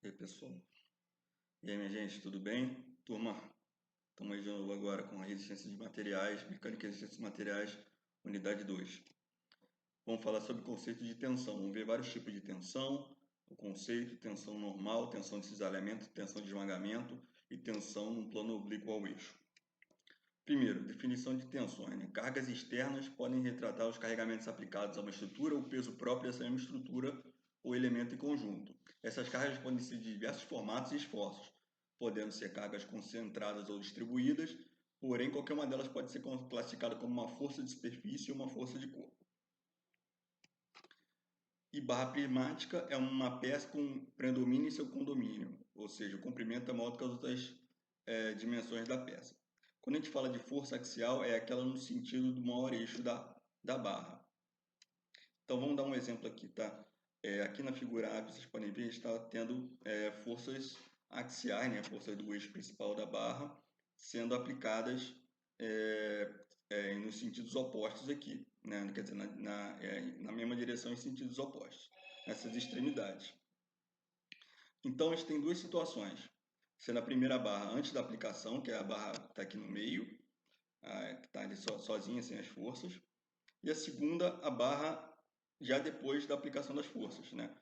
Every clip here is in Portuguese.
E aí, pessoal? E aí, minha gente, tudo bem? Turma, estamos aí de novo agora com a resistência de materiais, mecânica e resistência de materiais, unidade 2. Vamos falar sobre o conceito de tensão. Vamos ver vários tipos de tensão, o conceito, tensão normal, tensão de cisalhamento, tensão de esmagamento e tensão num plano oblíquo ao eixo. Primeiro, definição de tensões. Cargas externas podem retratar os carregamentos aplicados a uma estrutura ou peso próprio dessa mesma estrutura ou elemento em conjunto. Essas cargas podem ser de diversos formatos e esforços, podendo ser cargas concentradas ou distribuídas, porém qualquer uma delas pode ser classificada como uma força de superfície ou uma força de corpo. E barra prismática é uma peça com predomínio em seu condomínio, ou seja, o comprimento é maior do que as outras dimensões da peça. Quando a gente fala de força axial, é aquela no sentido do maior eixo da barra. Então vamos dar um exemplo aqui, tá? Aqui na figura A, vocês podem ver, a gente está tendo forças axiais, né? Forças do eixo principal da barra, sendo aplicadas nos sentidos opostos aqui, né? Quer dizer, na mesma direção em sentidos opostos, nessas extremidades. Então a gente tem duas situações. Sendo a primeira barra antes da aplicação, que é a barra que está aqui no meio, que está ali sozinha, sem as forças. E a segunda, a barra já depois da aplicação das forças, né?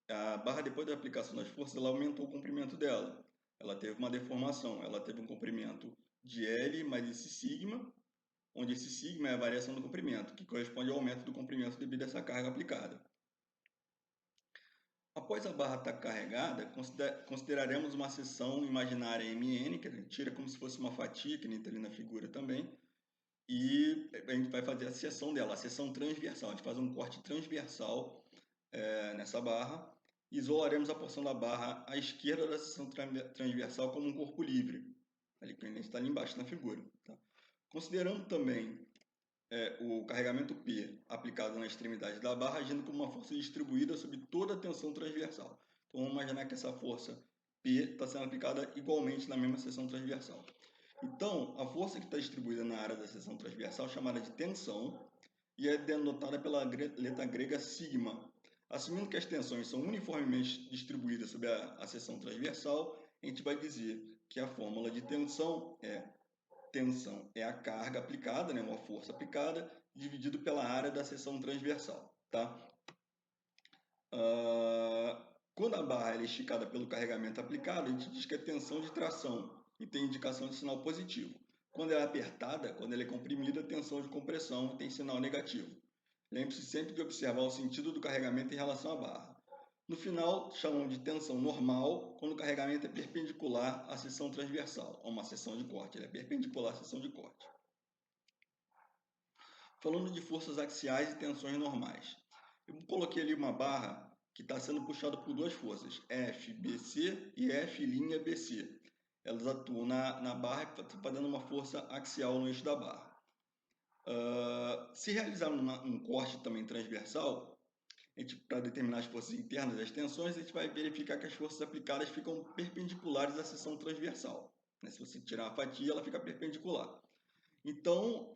A barra depois da aplicação das forças, ela aumentou o comprimento dela. Ela teve uma deformação, ela teve um comprimento de L mais esse sigma, onde esse sigma é a variação do comprimento, que corresponde ao aumento do comprimento devido a essa carga aplicada. Após a barra estar carregada, consideraremos uma seção imaginária MN, que a gente tira como se fosse uma fatia, que nem está ali na figura também, e a gente vai fazer a seção dela, a seção transversal. A gente faz um corte transversal nessa barra, e isolaremos a porção da barra à esquerda da seção transversal como um corpo livre, ali que a gente está ali embaixo na figura. Tá? Considerando também o carregamento P aplicado na extremidade da barra, agindo como uma força distribuída sobre toda a tensão transversal. Então vamos imaginar que essa força P está sendo aplicada igualmente na mesma seção transversal. Então, a força que está distribuída na área da seção transversal é chamada de tensão e é denotada pela letra grega sigma. Assumindo que as tensões são uniformemente distribuídas sobre a seção transversal, a gente vai dizer que a fórmula de tensão é a carga aplicada, né, uma força aplicada, dividido pela área da seção transversal. Tá? Quando a barra é esticada pelo carregamento aplicado, a gente diz que é tensão de tração e tem indicação de sinal positivo. Quando ela é apertada, quando ela é comprimida, tensão de compressão tem sinal negativo. Lembre-se sempre de observar o sentido do carregamento em relação à barra. No final, chamam de tensão normal quando o carregamento é perpendicular à seção transversal, a uma seção de corte. Ele é perpendicular à seção de corte. Falando de forças axiais e tensões normais. Eu coloquei ali uma barra que está sendo puxada por duas forças, FBC e F'BC. Elas atuam na barra fazendo uma força axial no eixo da barra. Se realizar um corte também transversal, para determinar as forças internas das tensões, a gente vai verificar que as forças aplicadas ficam perpendiculares à seção transversal. Se você tirar a fatia, ela fica perpendicular. Então,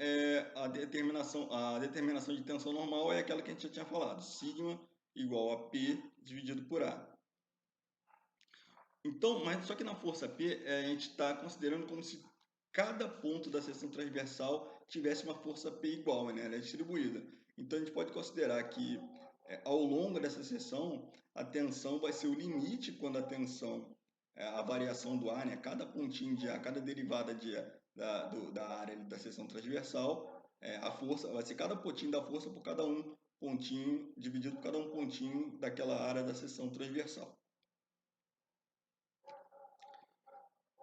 a determinação de tensão normal é aquela que a gente já tinha falado, sigma igual a P dividido por A. Então, mas só que na força P, a gente está considerando como se cada ponto da seção transversal tivesse uma força P igual, né? Ela é distribuída. Então, a gente pode considerar que ao longo dessa seção, a tensão vai ser o limite quando a tensão, a variação do ar, né? Cada pontinho de ar, cada derivada da área da seção transversal, a força vai ser cada pontinho da força por cada um pontinho, dividido por cada um pontinho daquela área da seção transversal.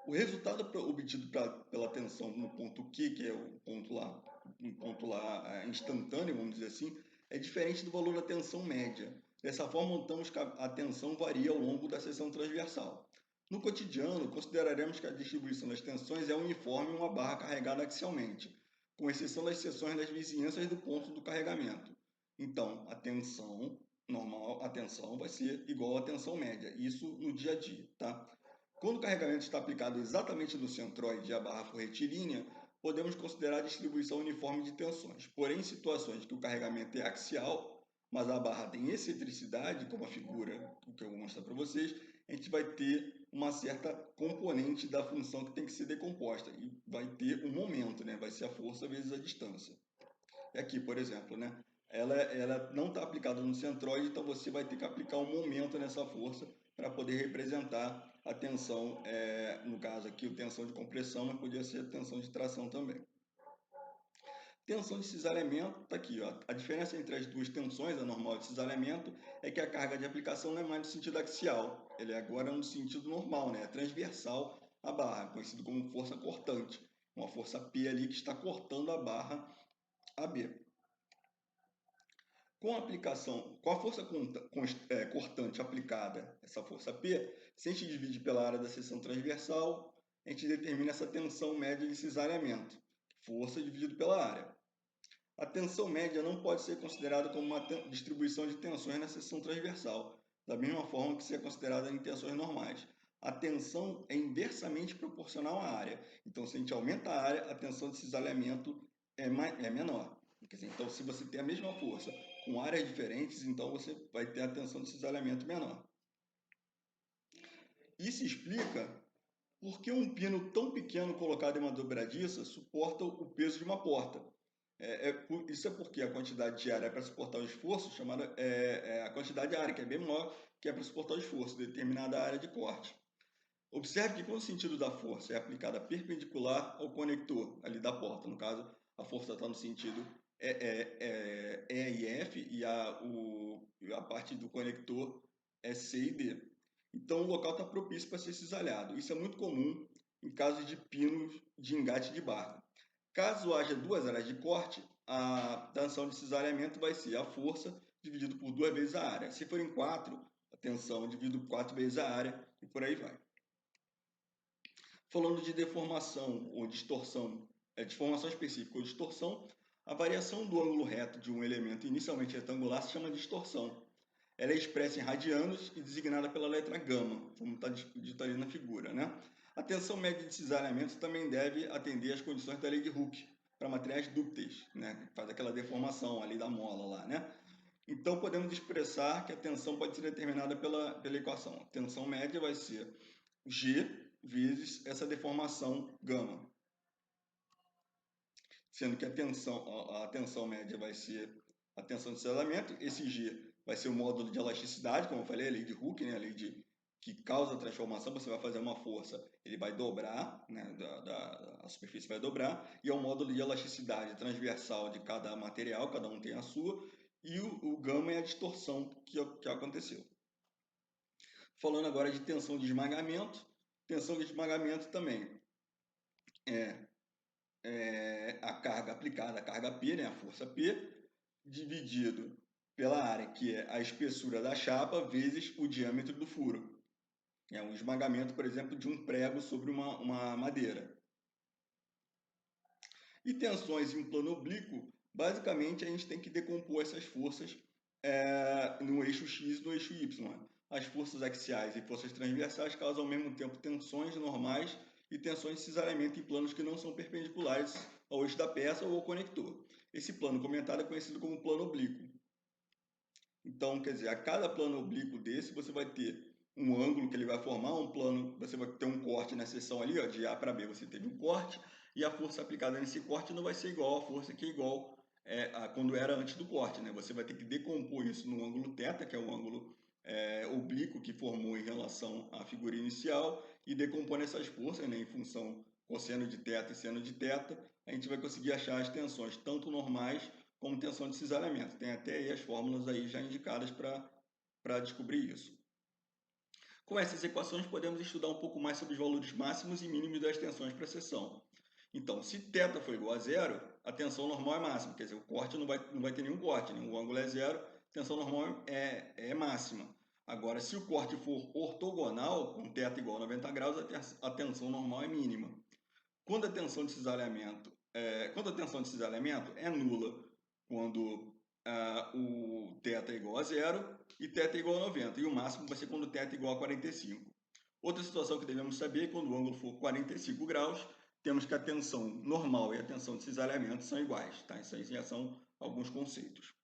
O resultado obtido pela tensão no ponto Q, que é o ponto lá instantâneo, vamos dizer assim, é diferente do valor da tensão média. Dessa forma, notamos que a tensão varia ao longo da seção transversal. No cotidiano, consideraremos que a distribuição das tensões é uniforme em uma barra carregada axialmente, com exceção das seções das vizinhanças do ponto do carregamento. Então, a tensão normal, a tensão vai ser igual à tensão média, isso no dia a dia, tá? Quando o carregamento está aplicado exatamente no centroide e a barra for retilínea, podemos considerar a distribuição uniforme de tensões. Porém, em situações que o carregamento é axial, mas a barra tem excentricidade, como a figura que eu vou mostrar para vocês, a gente vai ter uma certa componente da função que tem que ser decomposta e vai ter um momento, né? Vai ser a força vezes a distância. E aqui, por exemplo, né? Ela não está aplicada no centroide, então você vai ter que aplicar um momento nessa força para poder representar a tensão, no caso aqui, a tensão de compressão, mas podia ser a tensão de tração também. Tensão de cisalhamento está aqui, ó. A diferença entre as duas tensões, a normal e de cisalhamento, é que a carga de aplicação não é mais no sentido axial, ele é agora no sentido normal, né? É transversal à barra, conhecido como força cortante, uma força P ali que está cortando a barra AB. Com a força cortante aplicada, essa força P, se a gente divide pela área da seção transversal, a gente determina essa tensão média de cisalhamento, força dividido pela área. A tensão média não pode ser considerada como uma distribuição de tensões na seção transversal, da mesma forma que se é considerada em tensões normais. A tensão é inversamente proporcional à área. Então, se a gente aumenta a área, a tensão de cisalhamento é menor. Quer dizer, então, se você tem a mesma força com áreas diferentes, então você vai ter a tensão de cisalhamento menor. Isso explica por que um pino tão pequeno colocado em uma dobradiça suporta o peso de uma porta. Isso é porque a quantidade de área para suportar o esforço, chamada a quantidade de área, que é bem maior que é para suportar o esforço, determinada área de corte. Observe que quando o sentido da força é aplicada perpendicular ao conector ali da porta, no caso, a força está no sentido E e F e a parte do conector é C e D. Então o local está propício para ser cisalhado. Isso é muito comum em casos de pinos de engate de barra. Caso haja duas áreas de corte, a tensão de cisalhamento vai ser a força dividido por 2 vezes a área. Se forem 4, a tensão dividido por 4 vezes a área e por aí vai. Falando de deformação ou distorção, deformação específica ou distorção, a variação do ângulo reto de um elemento inicialmente retangular se chama distorção. Ela é expressa em radianos e designada pela letra gama, como está dito ali na figura, né? A tensão média de cisalhamento também deve atender às condições da lei de Hooke para materiais dúcteis, né? Faz aquela deformação ali da mola lá, né? Então podemos expressar que a tensão pode ser determinada pela equação. A tensão média vai ser G vezes essa deformação gama, sendo que a tensão média vai ser a tensão de cisalhamento, esse G vai ser o módulo de elasticidade, como eu falei, a lei de Hooke, né, a lei que causa a transformação, você vai fazer uma força, ele vai dobrar, né, a superfície vai dobrar, e é o módulo de elasticidade transversal de cada material, cada um tem a sua, e o gama é a distorção que aconteceu. Falando agora de tensão de esmagamento também a carga aplicada, a carga P, né, a força P, dividido pela área, que é a espessura da chapa, vezes o diâmetro do furo. É um esmagamento, por exemplo, de um prego sobre uma madeira. E tensões em plano oblíquo, basicamente a gente tem que decompor essas forças no eixo X e no eixo Y. As forças axiais e forças transversais causam ao mesmo tempo tensões normais e tensões de cisalhamento em planos que não são perpendiculares ao eixo da peça ou ao conector. Esse plano comentado é conhecido como plano oblíquo. Então, quer dizer, a cada plano oblíquo desse, você vai ter um ângulo que ele vai formar, um plano, você vai ter um corte na seção ali, ó, de A para B você teve um corte, e a força aplicada nesse corte não vai ser igual à força que é igual a quando era antes do corte, né? Você vai ter que decompor isso no ângulo θ, que é o ângulo oblíquo que formou em relação à figura inicial, e decompor essas forças, né, em função cosseno de θ e seno de θ, a gente vai conseguir achar as tensões tanto normais como tensão de cisalhamento. Tem até aí as fórmulas aí já indicadas para descobrir isso. Com essas equações, podemos estudar um pouco mais sobre os valores máximos e mínimos das tensões para seção. Então, se θ for igual a zero, a tensão normal é máxima, quer dizer, o corte não vai ter nenhum corte, né? O ângulo é zero, a tensão normal é máxima. Agora, se o corte for ortogonal, com θ igual a 90 graus, a tensão normal é mínima. Quando a tensão de cisalhamento é nula, quando o θ é igual a zero e θ é igual a 90, e o máximo vai ser quando θ é igual a 45. Outra situação que devemos saber é quando o ângulo for 45 graus, temos que a tensão normal e a tensão de cisalhamento são iguais. Tá? Isso aí já são alguns conceitos.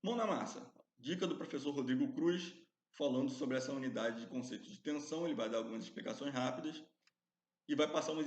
Mão na massa. Dica do professor Rodrigo Cruz, falando sobre essa unidade de conceito de tensão. Ele vai dar algumas explicações rápidas e vai passar umas